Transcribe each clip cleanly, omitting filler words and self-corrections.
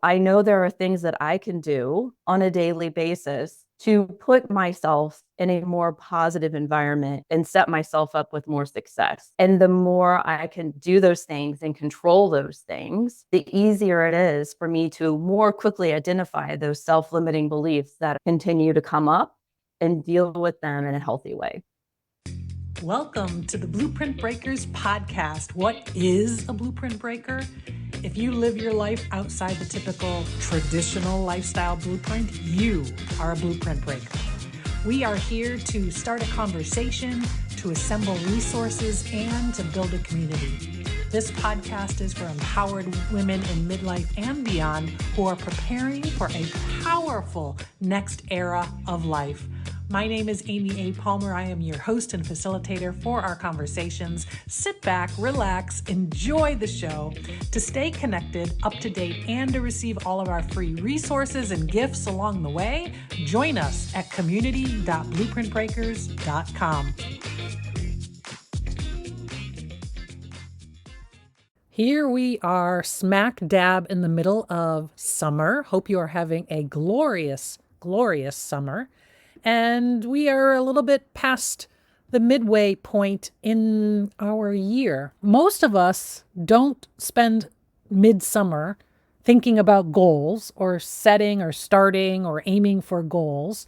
I know there are things that I can do on a daily basis to put myself in a more positive environment and set myself up with more success. And the more I can do those things and control those things, the easier it is for me to more quickly identify those self-limiting beliefs that continue to come up and deal with them in a healthy way. Welcome to the Blueprint Breakers podcast. What is a blueprint breaker? If you live your life outside the typical traditional lifestyle blueprint, you are a blueprint breaker. We are here to start a conversation, to assemble resources, and to build a community. This podcast is for empowered women in midlife and beyond who are preparing for a powerful next era of life. My name is Amy A. Palmer. I am your host and facilitator for our conversations. Sit back, relax, enjoy the show. To stay connected, up to date, and to receive all of our free resources and gifts along the way, join us at community.blueprintbreakers.com. Here we are, smack dab in the middle of summer. Hope you are having a glorious, glorious summer. And we are a little bit past the midway point in our year. Most of us don't spend midsummer thinking about goals or setting or starting or aiming for goals,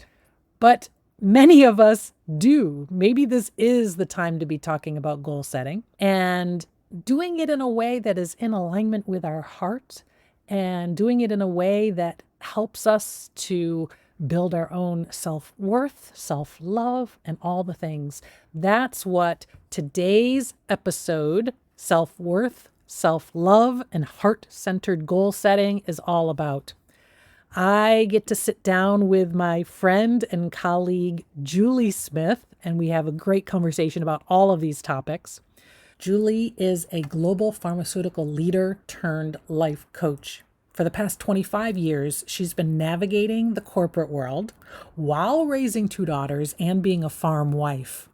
but many of us do. Maybe this is the time to be talking about goal setting and doing it in a way that is in alignment with our heart and doing it in a way that helps us to build our own self-worth, self-love, and all the things. That's what today's episode, self-worth, self-love, and heart-centered goal setting is all about. I get to sit down with my friend and colleague, Julie Smith, and we have a great conversation about all of these topics. Julie is a global pharmaceutical leader turned life coach. For the past 25 years, she's been navigating the corporate world while raising two daughters and being a farm wife.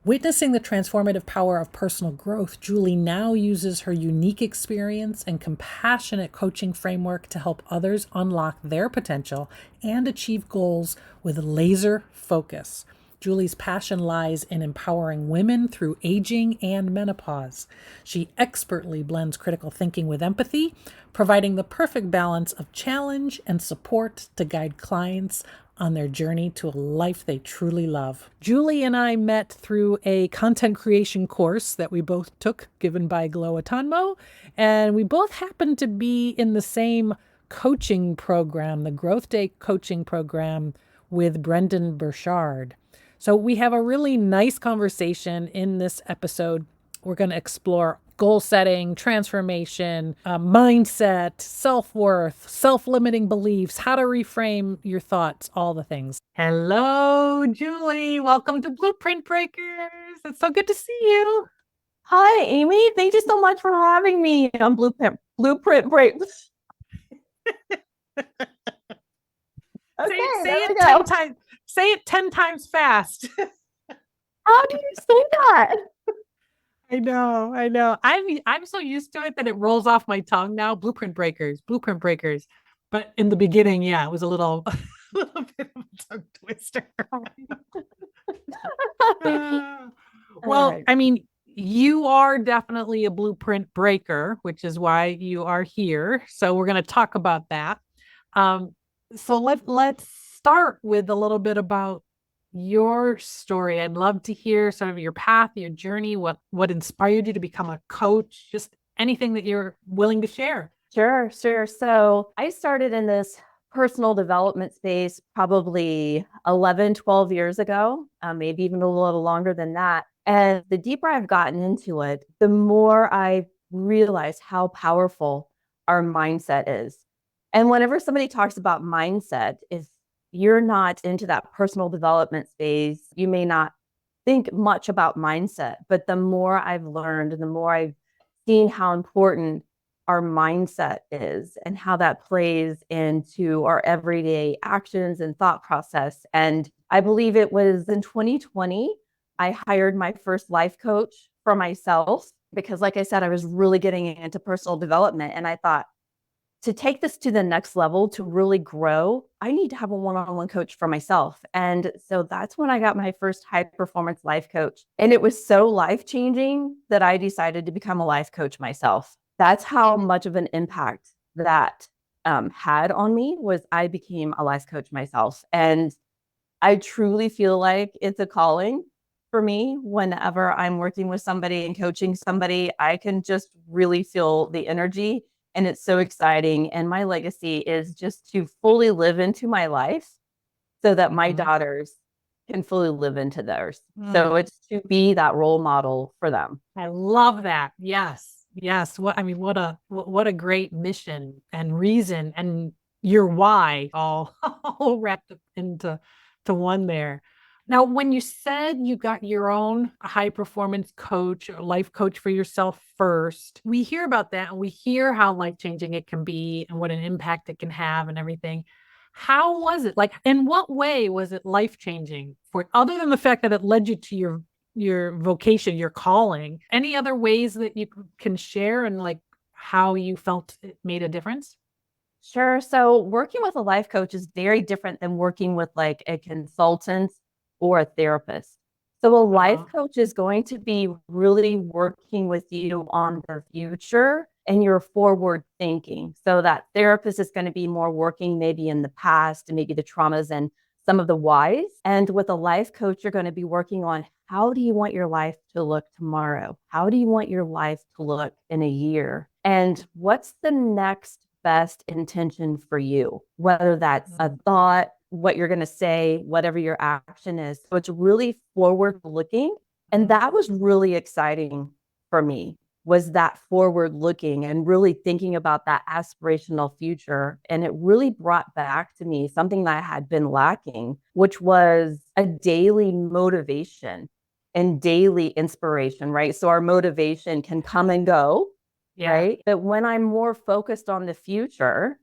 Witnessing the transformative power of personal growth, Julie now uses her unique experience and compassionate coaching framework to help others unlock their potential and achieve goals with laser focus. Julie's passion lies in empowering women through aging and menopause. She expertly blends critical thinking with empathy, providing the perfect balance of challenge and support to guide clients on their journey to a life they truly love. Julie and I met through a content creation course that we both took, given by Glow Atonmo, and we both happened to be in the same coaching program, the Growth Day coaching program with Brendan Burchard. So we have a really nice conversation in this episode. We're going to explore goal setting, transformation, mindset, self-worth, self-limiting beliefs, how to reframe your thoughts, all the things. Hello, Julie. Welcome to Blueprint Breakers. It's so good to see you. Hi, Amy. Thank you so much for having me on Blueprint Breaks. Say it 10 times. Say it 10 times fast. How do you say that? I know. I'm so used to it that it rolls off my tongue now. Blueprint breakers. But in the beginning, yeah, it was a little bit of a tongue twister. Well, Right. I mean, you are definitely a blueprint breaker, which is why you are here. So we're going to talk about that. So let's start with a little bit about your story. I'd love to hear sort of your path, your journey, what inspired you to become a coach, just anything that you're willing to share. Sure. So I started in this personal development space probably 11, 12 years ago, maybe even a little longer than that. And the deeper I've gotten into it, the more I realize how powerful our mindset is. And whenever somebody talks about mindset, if you're not into that personal development space, you may not think much about mindset. But the more I've learned, the more I've seen how important our mindset is and how that plays into our everyday actions and thought process. And I believe it was in 2020, I hired my first life coach for myself because, like I said, I was really getting into personal development. And I thought, to take this to the next level, to really grow, I need to have a one-on-one coach for myself. And so that's when I got my first high performance life coach. And it was so life changing that I decided to become a life coach myself. That's how much of an impact that had on me. Was I became a life coach myself. And I truly feel like it's a calling for me. Whenever I'm working with somebody and coaching somebody, I can just really feel the energy, and it's so exciting. And my legacy is just to fully live into my life so that my Mhm. daughters can fully live into theirs. Mm. So it's to be that role model for them. I love that. Yes. Yes. What a great mission and reason and your why all, all wrapped up into to one there. Now, when you said you got your own high performance coach or life coach for yourself first, we hear about that and we hear how life changing it can be and what an impact it can have and everything. How was it? Like, in what way was it life changing for, other than the fact that it led you to your vocation, your calling? Any other ways that you can share and like how you felt it made a difference? Sure. So working with a life coach is very different than working with like a consultant or a therapist. So a life Uh-huh. coach is going to be really working with you on the future and your forward thinking. So that therapist is going to be more working maybe in the past and maybe the traumas and some of the whys. And with a life coach, you're going to be working on how do you want your life to look tomorrow? How do you want your life to look in a year? And what's the next best intention for you, whether that's a thought, what you're going to say, whatever your action is. So it's really forward looking. And that was really exciting for me, was that forward looking and really thinking about that aspirational future. And it really brought back to me something that I had been lacking, which was a daily motivation and daily inspiration, right? So our motivation can come and go, Yeah. right? But when I'm more focused on the future,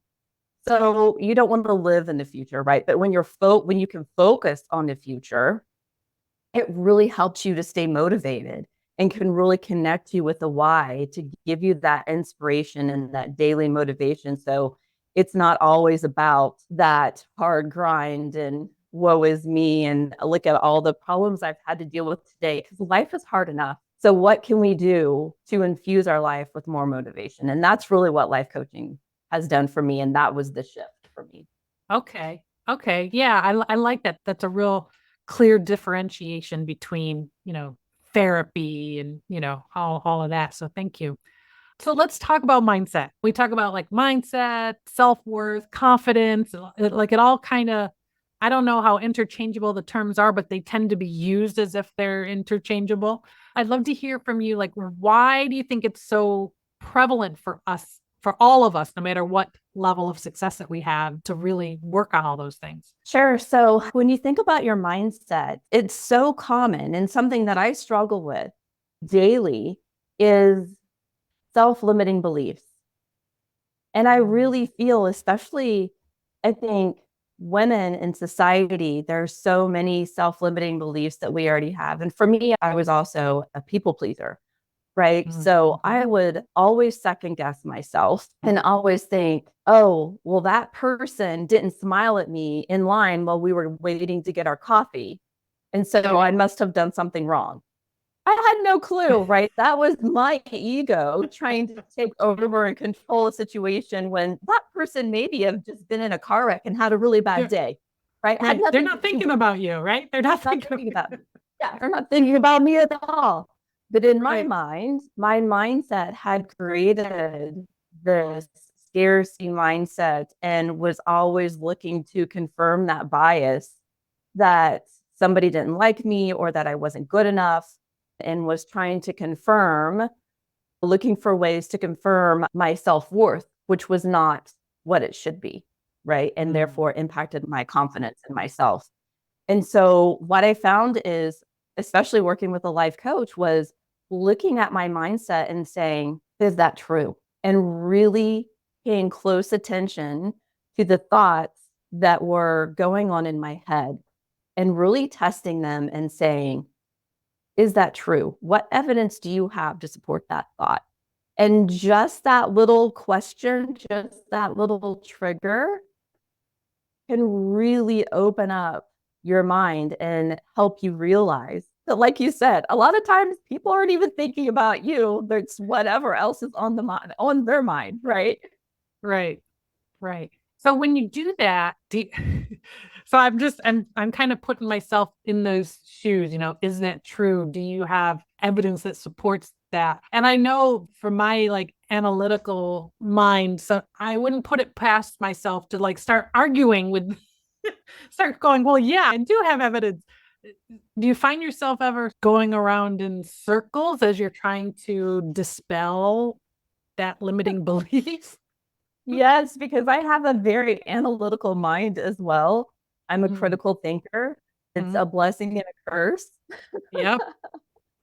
so you don't want to live in the future, right? But when you can focus on the future, it really helps you to stay motivated and can really connect you with the why to give you that inspiration and that daily motivation. So it's not always about that hard grind and woe is me and look at all the problems I've had to deal with today, because life is hard enough. So what can we do to infuse our life with more motivation? And that's really what life coaching has done for me. And that was the shift for me. Okay. Okay. Yeah, I like that. That's a real clear differentiation between, therapy and, all of that. So thank you. So let's talk about mindset. We talk about like mindset, self-worth, confidence, like it all kind of, I don't know how interchangeable the terms are, but they tend to be used as if they're interchangeable. I'd love to hear from you. Like, why do you think it's so prevalent for us, for all of us, no matter what level of success that we have, to really work on all those things? Sure. So when you think about your mindset, it's so common, and something that I struggle with daily is self-limiting beliefs. And I really feel, especially, I think women in society, there's so many self-limiting beliefs that we already have. And for me, I was also a people pleaser, right? So Mm-hmm. I would always second guess myself and always think, oh, well, that person didn't smile at me in line while we were waiting to get our coffee. And so I must have done something wrong. I had no clue, right? That was my ego trying to take over and control a situation when that person maybe have just been in a car wreck and had a really bad Yeah, day, right? Had right. They're nothing to not do thinking with about you, right? They're not not thinking. thinking about me. Yeah, they're not thinking about me at all. But in my Right. mind, my mindset had created this scarcity mindset and was always looking to confirm that bias that somebody didn't like me or that I wasn't good enough, and was trying to confirm, looking for ways to confirm my self worth, which was not what it should be. Right. And Mm. therefore impacted my confidence in myself. And so what I found is, especially working with a life coach, was looking at my mindset and saying, is that true? And really paying close attention to the thoughts that were going on in my head and really testing them and saying, is that true? What evidence do you have to support that thought? And just that little question, just that little trigger can really open up your mind and help you realize that, like you said, a lot of times people aren't even thinking about you. There's whatever else is on the mind, on their mind, right? Right. Right. So when you do that, so I'm kind of putting myself in those shoes, isn't it true? Do you have evidence that supports that? And I know from my like analytical mind, so I wouldn't put it past myself to like start arguing with, start going, well, yeah, I do have evidence. Do you find yourself ever going around in circles as you're trying to dispel that limiting belief? Yes, because I have a very analytical mind as well. I'm a Mm-hmm. critical thinker. It's a blessing and a curse. Yep.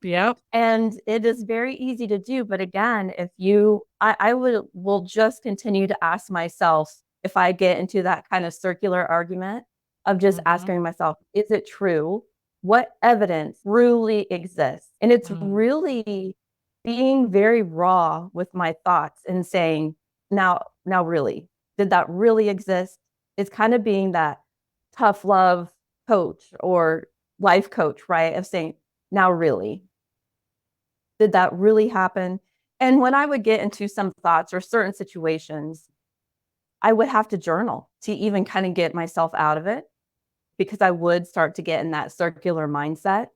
Yep. And it is very easy to do. But again, if you, I will just continue to ask myself if I get into that kind of circular argument of just Mm-hmm. asking myself, is it true? What evidence truly exists? And it's Mm. really being very raw with my thoughts and saying, now really, did that really exist? It's kind of being that tough love coach or life coach, right? Of saying, now really, did that really happen? And when I would get into some thoughts or certain situations, I would have to journal to even kind of get myself out of it because I would start to get in that circular mindset.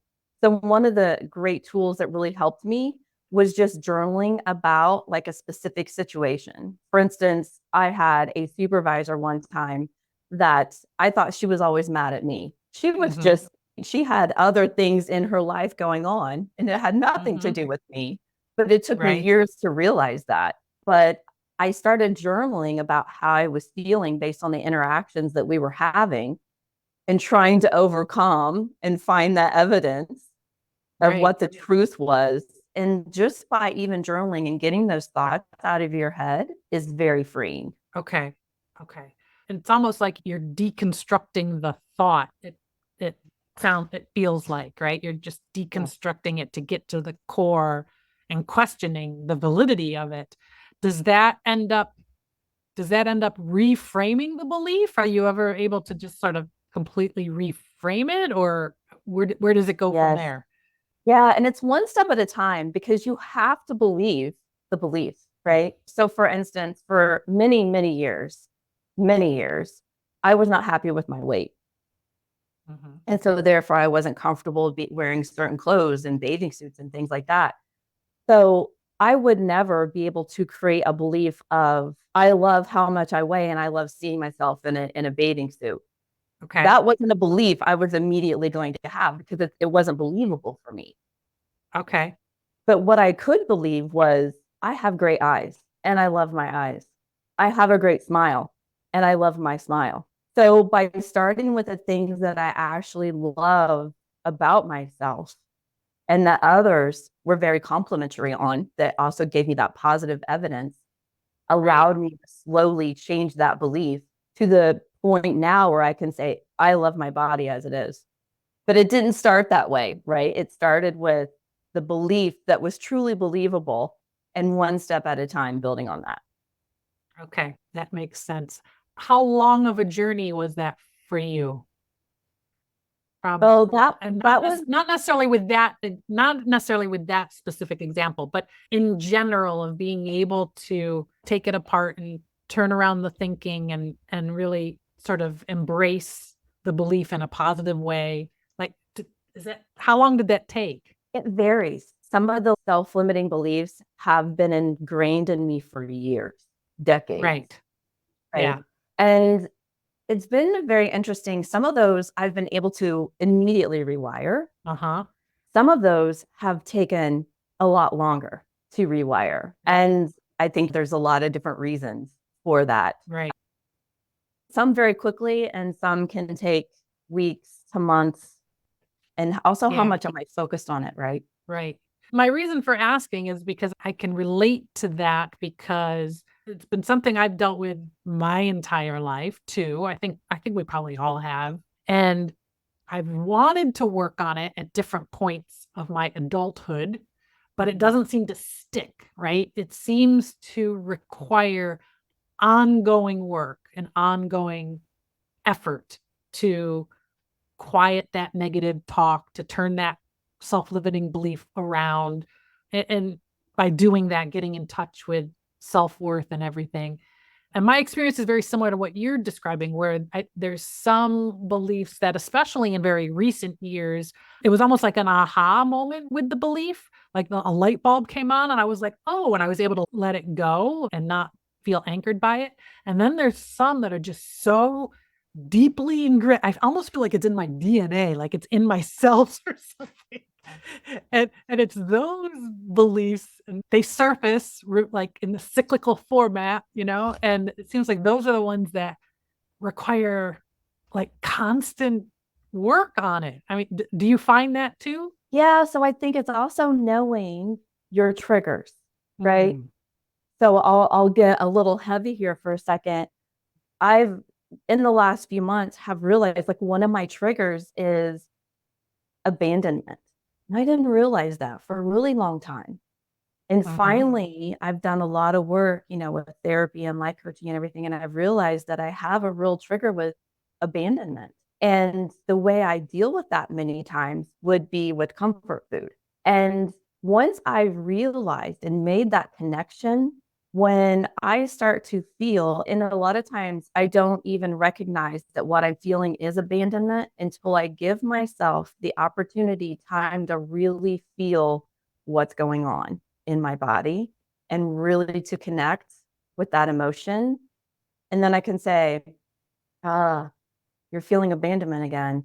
So, one of the great tools that really helped me was just journaling about like a specific situation. For instance, I had a supervisor one time that I thought she was always mad at me. She was Mm-hmm. just, she had other things in her life going on and it had nothing to Mm-hmm. do with me. But it took me Right. years to realize that. But I started journaling about how I was feeling based on the interactions that we were having and trying to overcome and find that evidence of Right. what the truth was. And just by even journaling and getting those thoughts out of your head is very freeing. Okay. Okay. And it's almost like you're deconstructing the thought. It feels like, right? You're just Yeah. deconstructing it to get to the core and questioning the validity of it. Does that end up does that end up reframing the belief? Are you ever able to just sort of completely reframe it, or where does it go from Yes. there? Yeah. And it's one step at a time because you have to believe the belief, right? So, for instance, for many years, I was not happy with my weight. Mm-hmm. And so, therefore, I wasn't comfortable wearing certain clothes and bathing suits and things like that. So I would never be able to create a belief of I love how much I weigh and I love seeing myself in a bathing suit. Okay. That wasn't a belief I was immediately going to have because it wasn't believable for me. Okay. But what I could believe was I have great eyes and I love my eyes. I have a great smile and I love my smile. So by starting with the things that I actually love about myself, and that others were very complimentary on that also gave me that positive evidence Right. allowed me to slowly change that belief to the point now where I can say I love my body as it is. But it didn't start that way, right? It started with the belief that was truly believable and one step at a time building on that. Okay. That makes sense. How long of a journey was that for you? So And that was not necessarily with that specific example, but in general of being able to take it apart and turn around the thinking and really sort of embrace the belief in a positive way. Like, is that how long did that take? it varies. Some of the self-limiting beliefs have been ingrained in me for years, decades, Right. right? Yeah. And it's been very interesting. Some of those I've been able to immediately rewire. Uh-huh. Some of those have taken a lot longer to rewire. And I think there's a lot of different reasons for that. Right. Some very quickly, and some can take weeks to months. And also, how Yeah. much am I focused on it, right? Right. My reason for asking is because I can relate to that because it's been something I've dealt with my entire life too. I think we probably all have. And I've wanted to work on it at different points of my adulthood, but it doesn't seem to stick, right? It seems to require ongoing work and ongoing effort to quiet that negative talk, to turn that self-limiting belief around. And by doing that, getting in touch with self-worth and everything. And my experience is very similar to what you're describing, where there's some beliefs that, especially in very recent years, it was almost like an aha moment with the belief. Like a light bulb came on, and I was like, oh, and I was able to let it go and not feel anchored by it. And then there's some that are just so deeply ingrained. I almost feel like it's in my DNA, like it's in my cells or something. And it's those beliefs, and they surface like in the cyclical format, and it seems like those are the ones that require like constant work on it. I mean, do you find that too? Yeah, so I think it's also knowing your triggers, right? Mm. So I'll get a little heavy here for a second. I've in the last few months have realized like one of my triggers is abandonment. And I didn't realize that for a really long time. And Uh-huh. finally, I've done a lot of work, with therapy and life coaching and everything. And I've realized that I have a real trigger with abandonment. And the way I deal with that many times would be with comfort food. And once I realized and made that connection, when I start to feel, and a lot of times I don't even recognize that what I'm feeling is abandonment until I give myself the opportunity, time to really feel what's going on in my body and really to connect with that emotion. And then I can say, ah, you're feeling abandonment again.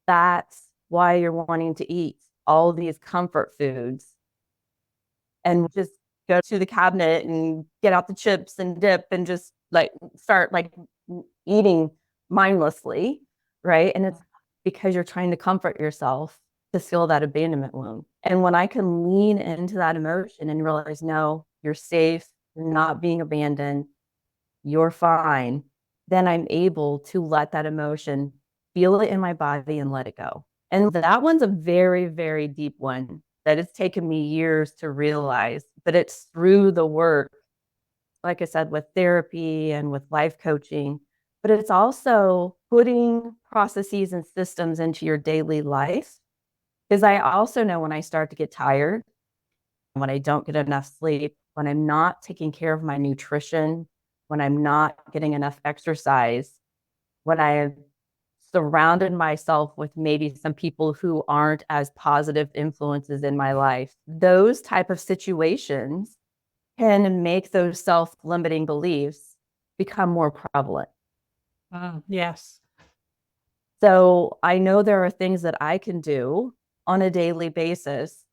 That's why you're wanting to eat all these comfort foods and just go to the cabinet and get out the chips and dip and just like start like eating mindlessly, right? And it's because you're trying to comfort yourself to seal that abandonment wound. And when I can lean into that emotion and realize, no, you're safe, you're not being abandoned, you're fine, then I'm able to let that emotion feel it in my body and let it go. And that one's a very, very deep one that it's taken me years to realize, but it's through the work, like I said, with therapy and with life coaching, but it's also putting processes and systems into your daily life. Because I also know when I start to get tired, when I don't get enough sleep, when I'm not taking care of my nutrition, when I'm not getting enough exercise, when I've surrounded myself with maybe some people who aren't as positive influences in my life, those type of situations can make those self-limiting beliefs become more prevalent. Yes. So I know there are things that I can do on a daily basis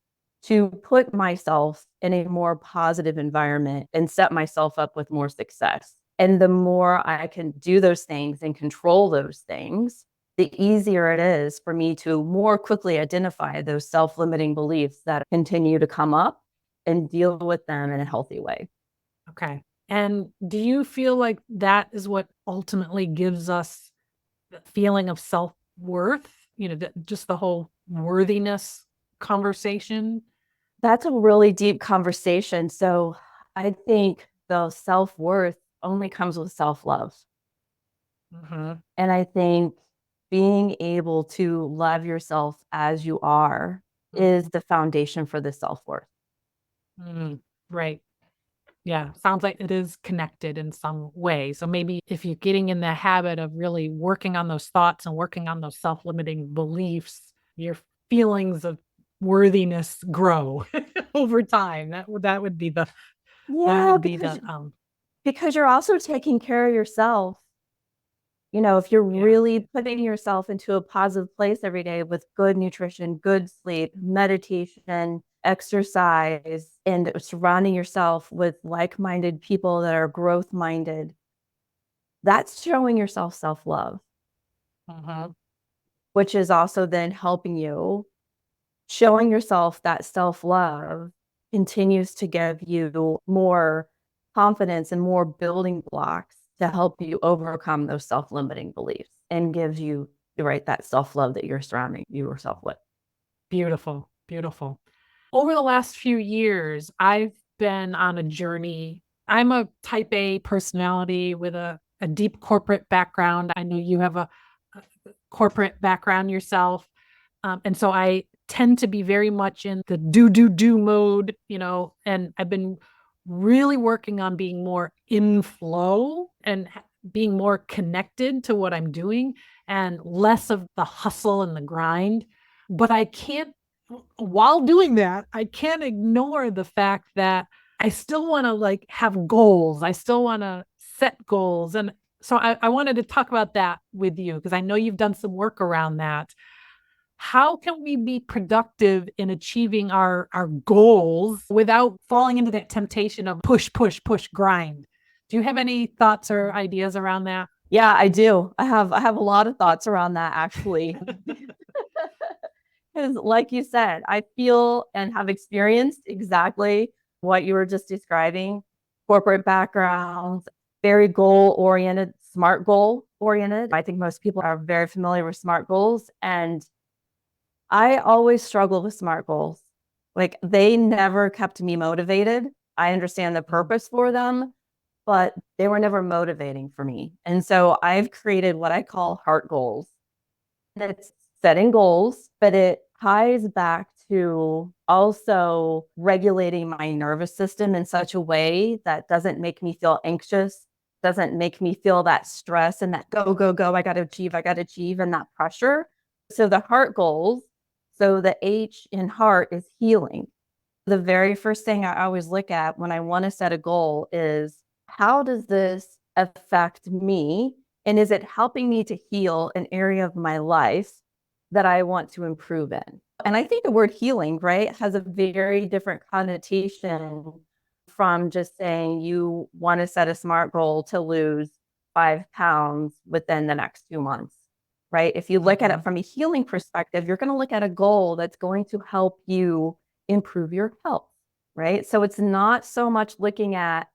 to put myself in a more positive environment and set myself up with more success. And the more I can do those things and control those things, the easier it is for me to more quickly identify those self limiting beliefs that continue to come up and deal with them in a healthy way. Okay. And do you feel like that is what ultimately gives us the feeling of self-worth? Just the whole worthiness conversation? That's a really deep conversation. So I think the self worth only comes with self love. Mhm. And I think being able to love yourself as you are is the foundation for the self worth. Mhm. Right. Yeah. Sounds like it is connected in some way. So maybe if you're getting in the habit of really working on those thoughts and working on those self-limiting beliefs, your feelings of worthiness grow over time. That Yeah, would be the because you're also taking care of yourself. If you're yeah. really putting yourself into a positive place every day with good nutrition, good sleep, meditation, exercise, and surrounding yourself with like minded people that are growth minded, that's showing yourself self love, Uh-huh. which is also then helping you. Showing yourself that self love continues to give you more confidence and more building blocks to help you overcome those self limiting beliefs and gives you, right, that self love that you're surrounding yourself with. Beautiful. Beautiful. Over the last few years, I've been on a journey. I'm a type A personality with a deep corporate background. I know you have a corporate background yourself. And so I tend to be very much in the do mode, and I've been really working on being more in flow and being more connected to what I'm doing and less of the hustle and the grind. But I can't, while doing that, I can't ignore the fact that I still want to like have goals. I still want to set goals. And so I wanted to talk about that with you because I know you've done some work around that. How can we be productive in achieving our goals without falling into that temptation of push, grind? Do you have any thoughts or ideas around that? Yeah, I do. I have a lot of thoughts around that actually. Because like you said, I feel and have experienced exactly what you were just describing. Corporate backgrounds, very goal oriented, smart goal oriented. I think most people are very familiar with smart goals. And I always struggle with smart goals. Like they never kept me motivated. I understand the purpose for them, but they were never motivating for me. And so I've created what I call heart goals. It's setting goals, but it ties back to also regulating my nervous system in such a way that doesn't make me feel anxious, doesn't make me feel that stress and that go, I got to achieve, and that pressure. So the heart goals, so the H in heart is healing. The very first thing I always look at when I want to set a goal is how does this affect me? And is it helping me to heal an area of my life that I want to improve in? And I think the word healing, right, has a very different connotation from just saying you want to set a smart goal to lose 5 pounds within the next 2 months, right? If you look at it from a healing perspective, you're going to look at a goal that's going to help you improve your health, right? So it's not so much looking at,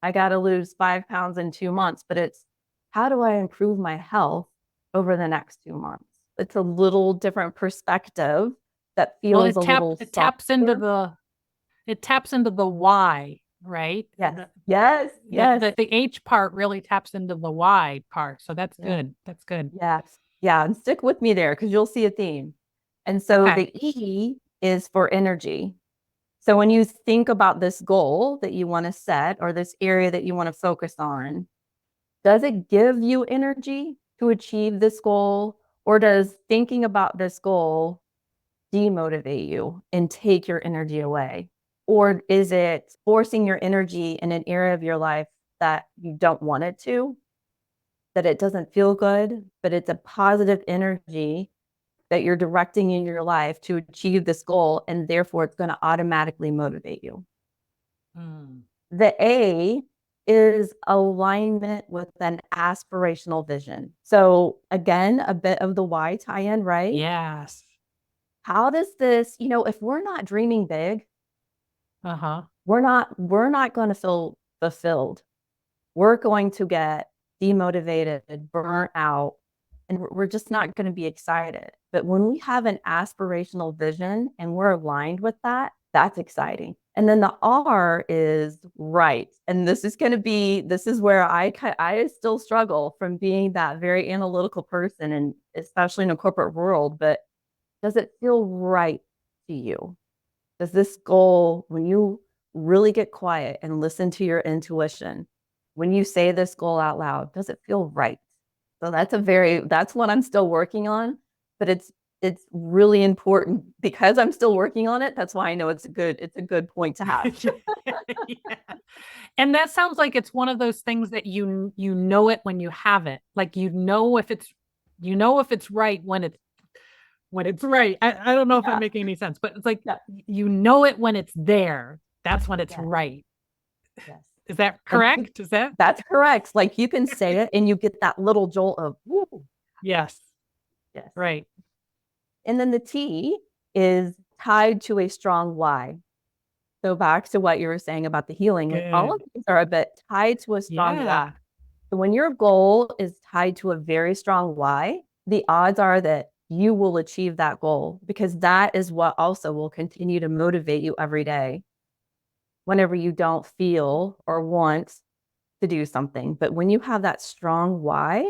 I got to lose 5 pounds in 2 months, but it's how do I improve my health over the next 2 months? It's a little different perspective that Well, feels a little it taps into softer. the why, right? Yes, yes, yes, The H part really taps into the why part. So that's yeah, good. That's good. yes, yeah. And stick with me there because you'll see a theme. And so Okay. the E is for energy. So when you think about this goal that you want to set or this area that you want to focus on, does it give you energy to achieve this goal? Or does thinking about this goal demotivate you and take your energy away? Or is it forcing your energy in an area of your life that you don't want it to, that it doesn't feel good, but it's a positive energy that you're directing in your life to achieve this goal, and therefore it's going to automatically motivate you? Mm. The A is alignment with an aspirational vision. So again, a bit of the why tie in, right? Yes. How does this, if we're not dreaming big, Uh-huh. we're not going to feel fulfilled. We're going to get demotivated, burnt out, and we're just not going to be excited. But when we have an aspirational vision and we're aligned with that, that's exciting. And then the R is right. And this is where I still struggle from being that very analytical person, and especially in a corporate world. But does it feel right to you? Does this goal, when you really get quiet and listen to your intuition, when you say this goal out loud, does it feel right? So that's what I'm still working on, but it's really important because I'm still working on it. That's why I know it's a good point to have. Yeah. And that sounds like it's one of those things that you know it when you have it. Like you know if it's right when it's right. I don't know if I'm Yeah. making any sense, but it's like Yeah. you know it when it's there. That's when it's Yes. right. Yes. Is that Like correct? Is that? that's correct. Like you can say it and you get that little jolt of, woo. Yes. Yes. Right. And then the T is tied to a strong why. So back to what you were saying about the healing, like all of Good. these are a bit tied to a strong why. Yeah. So when your goal is tied to a very strong why, the odds are that you will achieve that goal, because that is what also will continue to motivate you every day whenever you don't feel or want to do something. But when you have that strong why,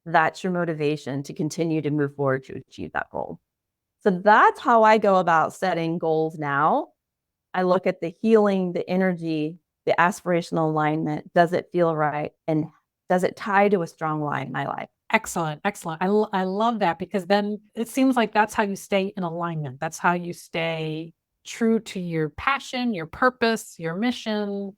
that's your motivation to continue to move forward to achieve that goal. So that's how I go about setting goals now. I look at the healing, the energy, the aspirational alignment. Does it feel right? And does it tie to a strong why in my life? Excellent. Excellent. I love that, because then it seems like that's how you stay in alignment. That's how you stay true to your passion, your purpose, your mission.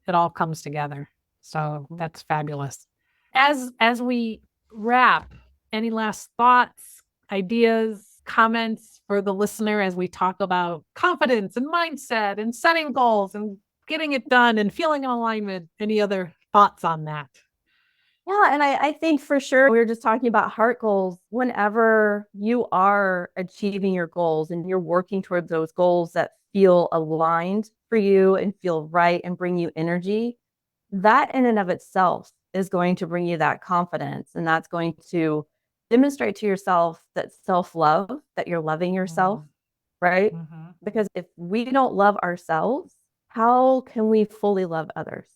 It all comes together. So that's fabulous. As we wrap, any last thoughts, ideas, comments for the listener as we talk about confidence and mindset and setting goals and getting it done and feeling in alignment? Any other thoughts on that? Yeah, and I think for sure, we were just talking about heart goals. Whenever you are achieving your goals and you're working towards those goals that feel aligned for you and feel right and bring you energy, that in and of itself is going to bring you that confidence. And that's going to demonstrate to yourself that self-love, that you're loving yourself, right? Mm-hmm. Because if we don't love ourselves, how can we fully love others?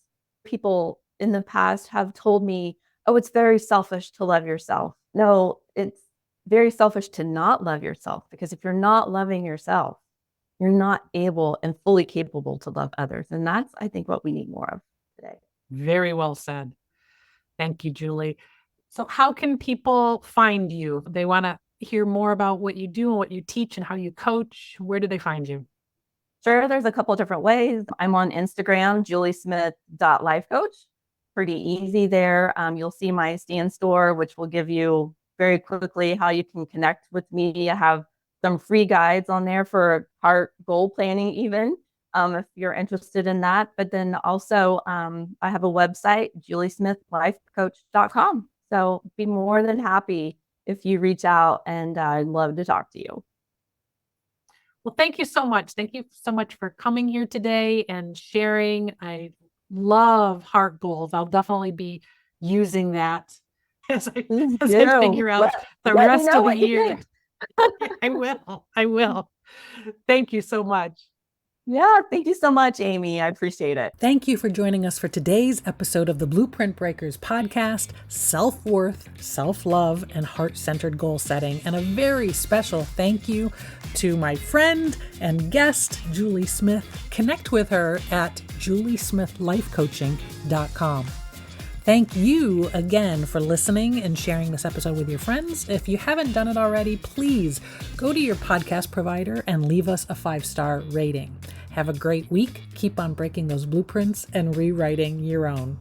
People in the past have told me, oh, it's very selfish to love yourself. No, it's very selfish to not love yourself, because if you're not loving yourself, you're not able and fully capable to love others. And that's, I think, what we need more of today. Very well said. Thank you, Julie. So how can people find you? They want to hear more about what you do and what you teach and how you coach. Where do they find you? Sure, there's a couple of different ways. I'm on Instagram, juliesmith.lifecoach. Pretty easy there. You'll see my stand store, which will give you very quickly how you can connect with me. I have some free guides on there for heart goal planning, even if you're interested in that. But then also, I have a website, juliesmithlifecoach.com. So be more than happy if you reach out, and I'd love to talk to you. Well, thank you so much. Thank you so much for coming here today and sharing. I love heart goals. I'll definitely be using that as I, Please as I do. figure out the Let me rest know of the what you year. think. I will. I will. Thank you so much. Yeah, thank you so much, Amy. I appreciate it. Thank you for joining us for today's episode of the Blueprint Breakers podcast, Self-Worth, Self-Love, and Heart-Centered Goal Setting. And a very special thank you to my friend and guest, Julie Smith. Connect with her at juliesmithlifecoaching.com. Thank you again for listening and sharing this episode with your friends. If you haven't done it already, please go to your podcast provider and leave us a 5-star rating. Have a great week. Keep on breaking those blueprints and rewriting your own.